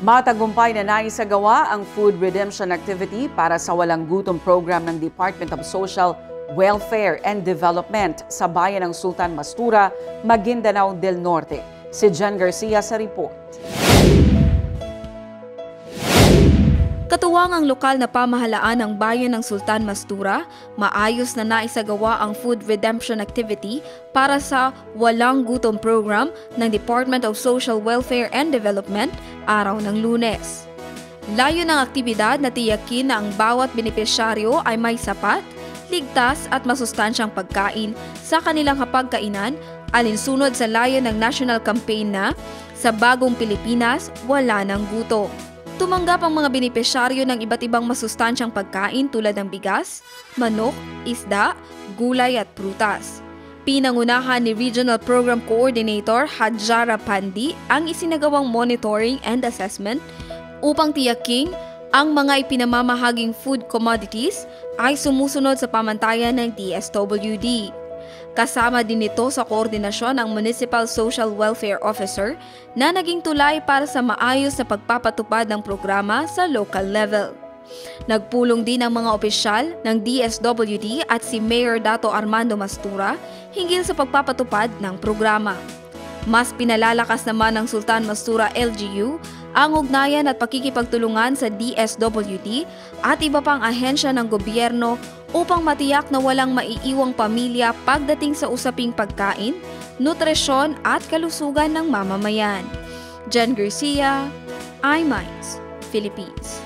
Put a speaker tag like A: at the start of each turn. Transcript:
A: Matagumpay na naisagawa ang food redemption activity para sa walang gutom program ng Department of Social Welfare and Development sa bayan ng Sultan Mastura, Maguindanao del Norte. Si Jan Garcia sa report.
B: Katuwang ang lokal na pamahalaan ng bayan ng Sultan Mastura, maayos na naisagawa ang food redemption activity para sa Walang Gutom program ng Department of Social Welfare and Development araw ng Lunes. Layo ng aktibidad na tiyakin na ang bawat benepisyaryo ay may sapat, ligtas at masustansyang pagkain sa kanilang hapagkainan alinsunod sa layo ng national campaign na Sa Bagong Pilipinas, Wala Nang Gutom. Tumanggap ang mga benepisyaryo ng iba't ibang masustansyang pagkain tulad ng bigas, manok, isda, gulay at prutas. Pinangunahan ni Regional Program Coordinator Hadjara Pandi ang isinagawang monitoring and assessment upang tiyaking ang mga ipinamamahaging food commodities ay sumusunod sa pamantayan ng DSWD. Kasama din ito sa koordinasyon ang Municipal Social Welfare Officer na naging tulay para sa maayos na pagpapatupad ng programa sa local level. Nagpulong din ang mga opisyal ng DSWD at si Mayor Dato Armando Mastura hinggil sa pagpapatupad ng programa. Mas pinalalakas naman ng Sultan Mastura LGU ang ugnayan at pakikipagtulungan sa DSWD at iba pang ahensya ng gobyerno upang matiyak na walang maiiwang pamilya pagdating sa usaping pagkain, nutrisyon at kalusugan ng mamamayan. Jan Garcia, iMinds, Philippines.